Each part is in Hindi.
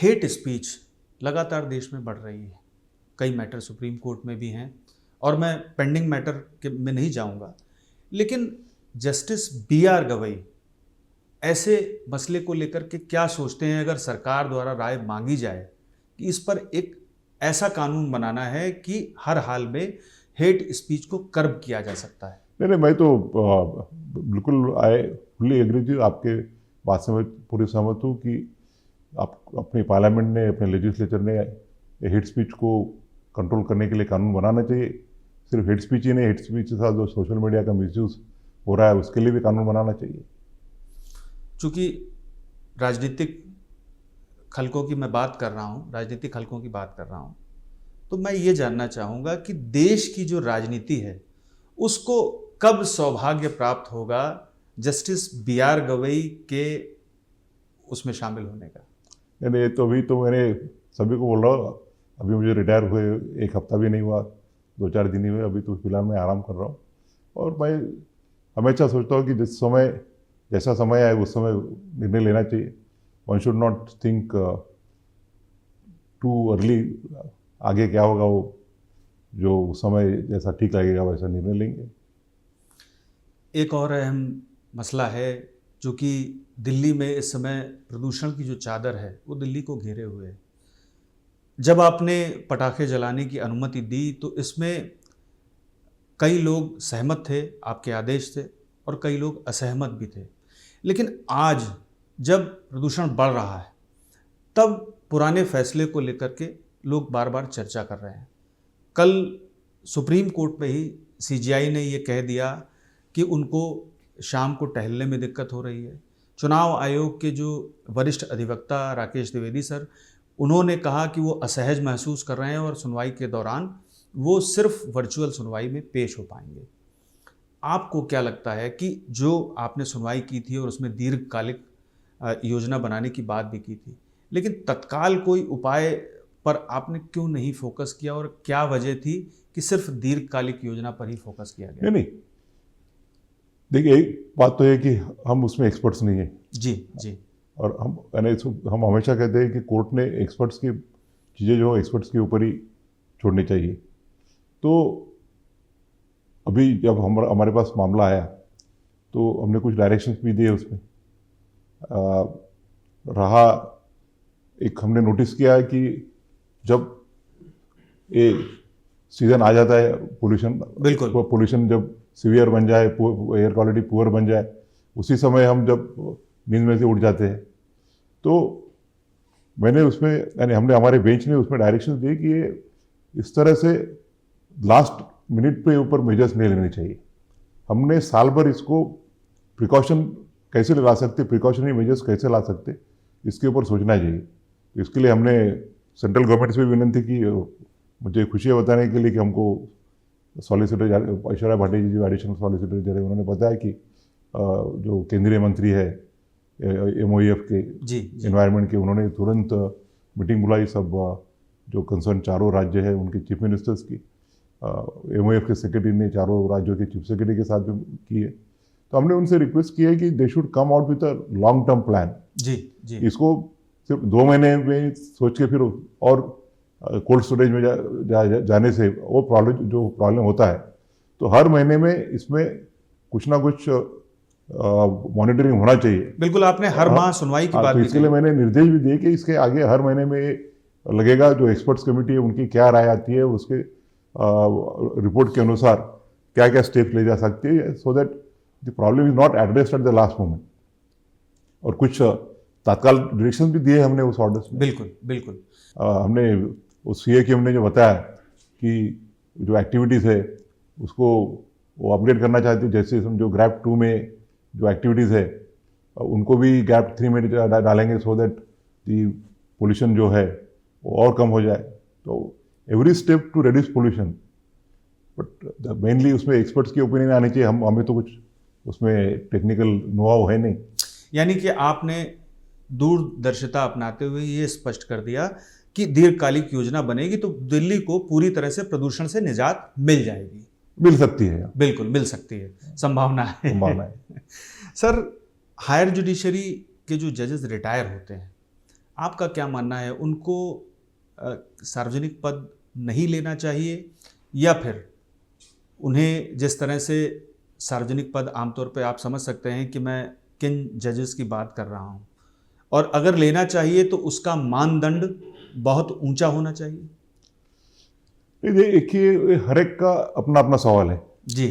हेट स्पीच लगातार देश में बढ़ रही है। कई मैटर सुप्रीम कोर्ट में भी हैं और मैं पेंडिंग मैटर के में नहीं जाऊंगा, लेकिन जस्टिस BR गवई ऐसे मसले को लेकर के क्या सोचते हैं? अगर सरकार द्वारा राय मांगी जाए कि इस पर एक ऐसा कानून बनाना है कि हर हाल में हेट स्पीच को कर्ब किया जा सकता है। नहीं, मैं तो बिल्कुल आई फुल्ली एग्री थी आपके बात से, मैं पूरी सहमत हूँ कि आप अपने पार्लियामेंट ने, अपने लेजिस्लेचर ने हेट स्पीच को कंट्रोल करने के लिए कानून बनाना चाहिए। सिर्फ हेट स्पीच ही नहीं, हेट स्पीच के साथ जो सोशल मीडिया का मिसयूज हो रहा है उसके लिए भी कानून बनाना चाहिए। चूँकि राजनीतिक खलकों की मैं बात कर रहा हूँ, राजनीतिक खलकों की बात कर रहा हूँ, तो मैं ये जानना चाहूँगा कि देश की जो राजनीति है उसको कब सौभाग्य प्राप्त होगा जस्टिस BR गवई के उसमें शामिल होने का? नहीं, ये तो अभी तो मैंने सभी को बोल रहा हूँ, अभी मुझे रिटायर हुए 1 हफ्ता भी नहीं हुआ, 2-4 दिन ही हुए, अभी तो फिलहाल मैं आराम कर रहा हूँ। और मैं हमेशा सोचता हूँ कि जैसा समय आए उस समय निर्णय लेना चाहिए। One should not think too early, आगे क्या होगा वो जो समय जैसा ठीक लगेगा वैसा निर्णय लेंगे। एक और अहम मसला है जो कि दिल्ली में इस समय प्रदूषण की जो चादर है वो दिल्ली को घेरे हुए है। जब आपने पटाखे जलाने की अनुमति दी तो इसमें कई लोग सहमत थे आपके आदेश से और कई लोग असहमत भी थे, लेकिन आज जब प्रदूषण बढ़ रहा है तब पुराने फैसले को लेकर के लोग बार बार चर्चा कर रहे हैं। कल सुप्रीम कोर्ट में ही CGI ने ये कह दिया कि उनको शाम को टहलने में दिक्कत हो रही है। चुनाव आयोग के जो वरिष्ठ अधिवक्ता राकेश द्विवेदी सर, उन्होंने कहा कि वो असहज महसूस कर रहे हैं और सुनवाई के दौरान वो सिर्फ वर्चुअल सुनवाई में पेश हो पाएंगे। आपको क्या लगता है कि जो आपने सुनवाई की थी और उसमें दीर्घकालिक योजना बनाने की बात भी की थी, लेकिन तत्काल कोई उपाय पर आपने क्यों नहीं फोकस किया और क्या वजह थी कि सिर्फ दीर्घकालिक योजना पर ही फोकस किया गया? नहीं, देखिए एक बात तो है कि हम उसमें एक्सपर्ट्स नहीं हैं। जी। और हम हमेशा कहते हैं कि कोर्ट ने एक्सपर्ट्स की चीज़ें जो एक्सपर्ट्स के ऊपर ही छोड़नी चाहिए। तो अभी जब हमारे पास मामला आया तो हमने कुछ डायरेक्शंस भी दिए उसमें। एक हमने नोटिस किया है कि जब ये सीज़न आ जाता है पोल्यूशन जब सीवियर बन जाए, एयर क्वालिटी पुअर बन जाए, उसी समय हम जब नींद में से उठ जाते हैं। तो मैंने उसमें हमने हमारे बेंच ने उसमें डायरेक्शन दिए कि ये इस तरह से लास्ट मिनट पे ऊपर मेजर्स नहीं लेने चाहिए। हमने साल भर इसको प्रिकॉशन कैसे ला सकते, प्रिकॉशनरी मेजर्स कैसे ला सकते, इसके ऊपर सोचना चाहिए। तो इसके लिए हमने सेंट्रल गवर्नमेंट से भी विनती की, मुझे खुशी है बताने के लिए कि हमको सॉलिसिटर ऐश्वर्या भाटी जी जो एडिशनल सॉलिसिटर जनरल, उन्होंने बताया कि जो केंद्रीय मंत्री है MOEF के एनवायरनमेंट के, उन्होंने तुरंत मीटिंग बुलाई, सब जो कंसर्न चारों राज्य है उनके चीफ मिनिस्टर्स की, MOEF के सेक्रेटरी ने चारों राज्यों के चीफ सेक्रेटरी के साथ भी की है। तो हमने उनसे रिक्वेस्ट की है कि they should come out with a long term plan. जी। इसको सिर्फ 2 महीने में सोच के फिर और कोल्ड स्टोरेज में जाने से वो प्रॉब्लम होता है। तो हर महीने में इसमें कुछ ना कुछ मॉनिटरिंग होना चाहिए। बिल्कुल, आपने हर माह सुनवाई की बात तो इसके लिए मैंने निर्देश भी दिए कि इसके आगे हर महीने में लगेगा, जो एक्सपर्ट्स कमेटी है उनकी क्या राय आती है, उसके रिपोर्ट के अनुसार क्या क्या स्टेप ले जा सकती है, so that the problem is not addressed at the last moment. और कुछ तत्काल डायरेक्शन भी दिए हमने उस ऑर्डर्स में। बिल्कुल। हमने उस CA की हमने जो बताया कि जो एक्टिविटीज़ है उसको वो अपग्रेड करना चाहते हैं, जैसे हम जो GRAP 2 में जो एक्टिविटीज़ है उनको भी GRAP 3 में डालेंगे, सो दैट दी पोल्यूशन जो है वो और कम हो जाए। तो every step to reduce pollution, but mainly उसमें एक्सपर्ट्स की ओपिनियन आनी चाहिए। हमें तो कुछ उसमें टेक्निकल नो-हाउ है नहीं। यानी कि आपने दूरदर्शिता अपनाते हुए ये स्पष्ट कर दिया कि दीर्घकालिक योजना बनेगी तो दिल्ली को पूरी तरह से प्रदूषण से निजात मिल जाएगी। मिल सकती है, बिल्कुल मिल सकती है, संभावना है। सर, हायर जुडिशरी के जो जजेस रिटायर होते हैं, आपका क्या मानना है, उनको सार्वजनिक पद नहीं लेना चाहिए, या फिर उन्हें जिस तरह से सार्वजनिक पद आमतौर पे आप समझ सकते हैं कि मैं किन जजेस की बात कर रहा हूँ, और अगर लेना चाहिए तो उसका मानदंड बहुत ऊंचा होना चाहिए? देखिए, हर एक का अपना अपना सवाल है जी।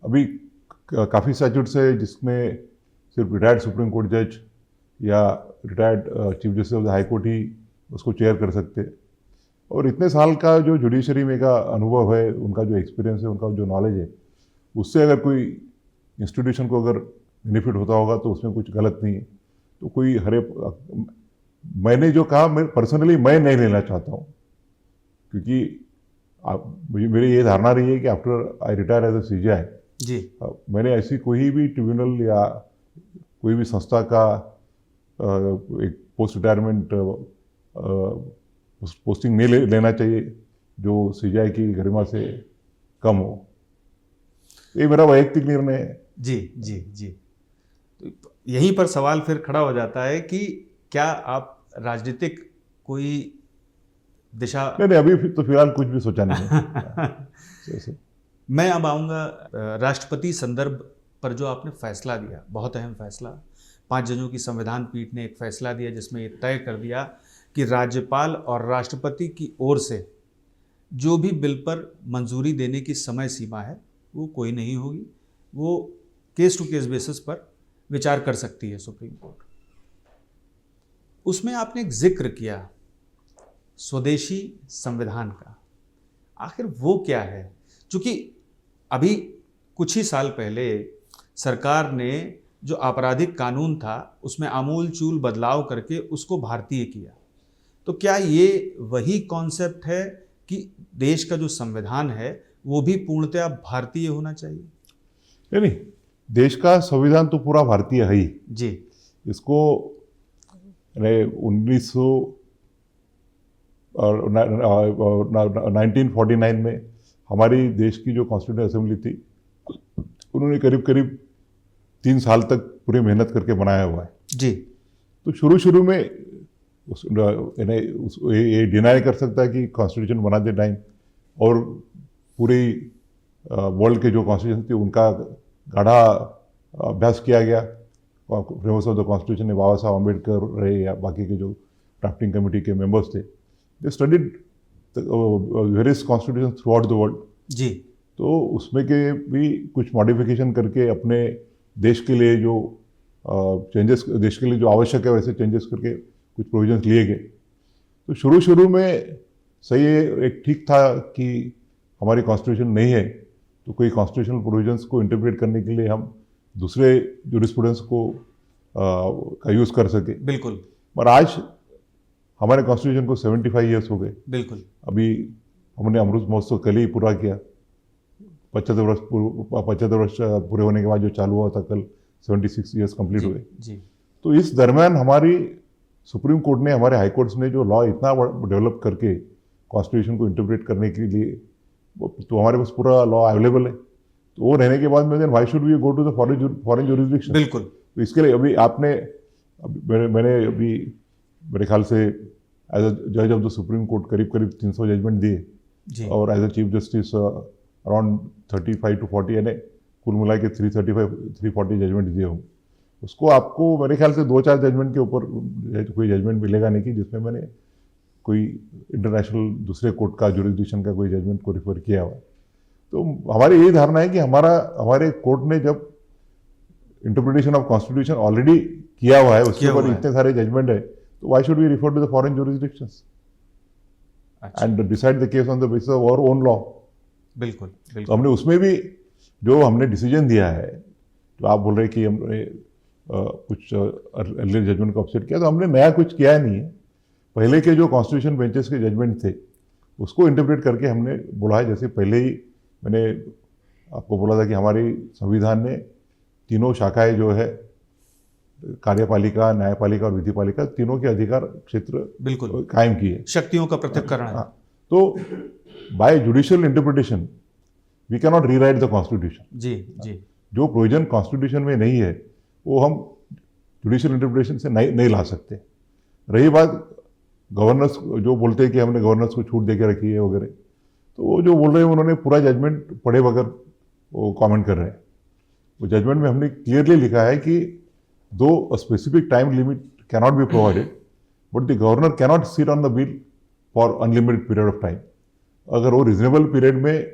अभी काफ़ी स्टैट्यूट्स है जिसमें सिर्फ रिटायर्ड सुप्रीम कोर्ट जज या retired chief justice of the High Court ही उसको चेयर कर सकते हैं, और इतने साल का जो जुडिशरी में का अनुभव है, उनका जो एक्सपीरियंस है, उनका जो नॉलेज है, उससे अगर कोई इंस्टीट्यूशन को अगर बेनिफिट होता होगा तो उसमें कुछ गलत नहीं है। तो कोई मैंने जो कहा, मैं पर्सनली मैं नहीं लेना चाहता हूँ, क्योंकि मेरी ये धारणा रही है कि after I retire as a CJI ji, मैंने ऐसी कोई भी ट्रिब्यूनल या कोई भी संस्था का एक पोस्ट रिटायरमेंट पोस्टिंग नहीं लेना चाहिए जो CJI की गरिमा से कम हो। ये मेरा वैयक्तिक निर्णय है। जी, जी, जी। तो यहीं पर सवाल फिर खड़ा हो जाता है कि क्या आप राजनीतिक कोई दिशा? नहीं, अभी तो फिलहाल कुछ भी सोचा नहीं है। मैं अब आऊँगा राष्ट्रपति संदर्भ पर जो आपने फैसला दिया, बहुत अहम फैसला। 5 जजों की संविधान पीठ ने एक फैसला दिया जिसमें ये तय कर दिया कि राज्यपाल और राष्ट्रपति की ओर से जो भी बिल पर मंजूरी देने की समय सीमा है वो कोई नहीं होगी, वो केस टू केस बेसिस पर विचार कर सकती है सुप्रीम कोर्ट। उसमें आपने एक जिक्र किया स्वदेशी संविधान का, आखिर वो क्या है? चूँकि अभी कुछ ही साल पहले सरकार ने जो आपराधिक कानून था उसमें आमूल चूल बदलाव करके उसको भारतीय किया, तो क्या ये वही कॉन्सेप्ट है कि देश का जो संविधान है वो भी पूर्णतया भारतीय होना चाहिए? नहीं, देश का संविधान तो पूरा भारतीय है ही जी। इसको 1949 में हमारी देश की जो कॉन्स्टिट्यूंट असेंबली थी, उन्होंने करीब करीब 3 साल तक पूरी मेहनत करके बनाया हुआ है। जी। तो शुरू में ये डिनाई कर सकता है कि कॉन्स्टिट्यूशन बनाते टाइम और पूरी वर्ल्ड के जो कॉन्स्टिट्यूशन थी उनका गाढ़ा अभ्यास किया गया। फ्रेमर्स ऑफ द कॉन्स्टिट्यूशन में बाबा साहब अम्बेडकर रहे या बाकी के जो ड्राफ्टिंग कमेटी के मेंबर्स थे, they studied various constitution throughout the world. जी। तो उसमें के भी कुछ मॉडिफिकेशन करके अपने देश के लिए जो चेंजेस, देश के लिए जो आवश्यक है वैसे चेंजेस करके कुछ प्रोविजंस लिए गए। तो शुरू में सही है, एक ठीक था कि हमारी कॉन्स्टिट्यूशन नहीं है तो कोई कॉन्स्टिट्यूशनल प्रोविजंस को इंटरप्रेट करने के लिए हम दूसरे जूरिस्प्रूडेंस को का यूज़ कर सके। बिल्कुल। पर आज हमारे कॉन्स्टिट्यूशन को 75 ईयर्स हो गए। बिल्कुल। अभी हमने अमृत महोत्सव कल ही पूरा किया। 75 वर्ष पूरे होने के बाद जो चालू हुआ था कल, 76 ईयर्स कंप्लीट हुए। जी। तो इस दरमियान हमारी सुप्रीम कोर्ट ने, हमारे हाई कोर्ट्स ने जो लॉ इतना डेवलप करके कॉन्स्टिट्यूशन को इंटरप्रेट करने के लिए, तो हमारे पास पूरा लॉ अवेलेबल है। तो वो रहने के बाद में then why should we go to the foreign jurisdiction? बिल्कुल। तो इसके लिए अभी मैंने अभी मेरे ख्याल से एज अ जज ऑफ द सुप्रीम कोर्ट करीब 300 जजमेंट दिए, और as a chief justice around 35 to 40 यानी कुल मिला के 340 जजमेंट दिए हों। उसको आपको मेरे ख्याल से 2-4 जजमेंट के ऊपर कोई जजमेंट मिलेगा नहीं कि जिसमें मैंने कोई इंटरनेशनल दूसरे कोर्ट का जुरिसडिक्शन का कोई जजमेंट को रिफर किया हुआ है। तो हमारी यही धारणा है कि हमारे कोर्ट ने जब इंटरप्रिटेशन ऑफ कॉन्स्टिट्यूशन ऑलरेडी किया हुआ है, उसके ऊपर इतने सारे जजमेंट है, तो why should we refer to the foreign jurisdictions and decide the case on the basis of our own law? बिल्कुल। तो हमने उसमें भी जो हमने डिसीजन दिया है, तो आप बोल रहे हैं कि हमने कुछ अर्लियर जजमेंट को अपसेट किया, तो हमने नया कुछ किया नहीं है। पहले के जो कॉन्स्टिट्यूशन बेंचेस के जजमेंट थे उसको इंटरप्रेट करके हमने बोला है। जैसे पहले ही मैंने आपको बोला था कि हमारी संविधान ने तीनों शाखाएं जो है, कार्यपालिका, न्यायपालिका और विधिपालिका, तीनों के अधिकार क्षेत्र बिल्कुल कायम किए, शक्तियों का पृथक्करण है। तो by judicial interpretation we can not rewrite the constitution. जी। जी। जो प्रोविजन कॉन्स्टिट्यूशन में नहीं है वो हम जुडिशियल इंटरप्रिटेशन से नहीं ला सकते। रही बात गवर्नर्स जो बोलते हैं कि हमने गवर्नर्स को छूट दे के रखी है वगैरह, तो वो जो बोल रहे हैं उन्होंने पूरा जजमेंट पढ़े बगैर वो कमेंट कर रहे हैं। वो जजमेंट में हमने क्लियरली लिखा है कि दो specific time limit cannot be provided but the governor cannot sit on the bill for unlimited period of time. अगर वो रिजनेबल पीरियड में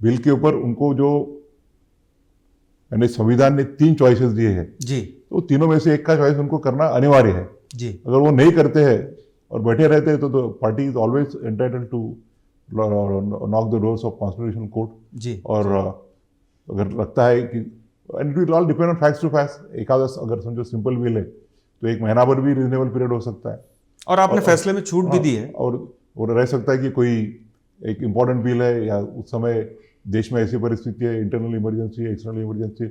बिल के ऊपर उनको जो यानी संविधान ने 3 चॉइसेस दिए हैं जी, तो तीनों में से एक का चॉइस उनको करना अनिवार्य है जी। अगर वो नहीं करते हैं और बैठे रहते हैं तो party is always entitled to knock the doors of constitutional court जी। और अगर लगता है कि and it will all depend on facts to facts. एकादश अगर समझो सिंपल बिल है तो 1 महीना भर भी रीजनेबल पीरियड हो सकता है और आपने फैसले में छूट भी दी है। और रह सकता है कि कोई एक इम्पॉर्टेंट बिल है या उस समय देश में ऐसी परिस्थिति है, इंटरनल इमरजेंसी है, एक्सटर्नल इमरजेंसी,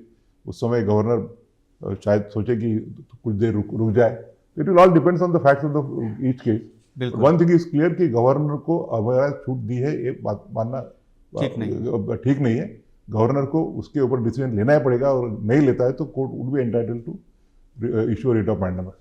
उस समय गवर्नर शायद सोचे कि कुछ देर रुक जाए। It will all depends on the facts of the each case. One thing is clear कि गवर्नर को अगर छूट दी है ये बात मानना ठीक नहीं है। गवर्नर को उसके ऊपर डिसीजन लेना ही पड़ेगा और नहीं लेता है तो court would be entitled to issue writ of मैंडेटस।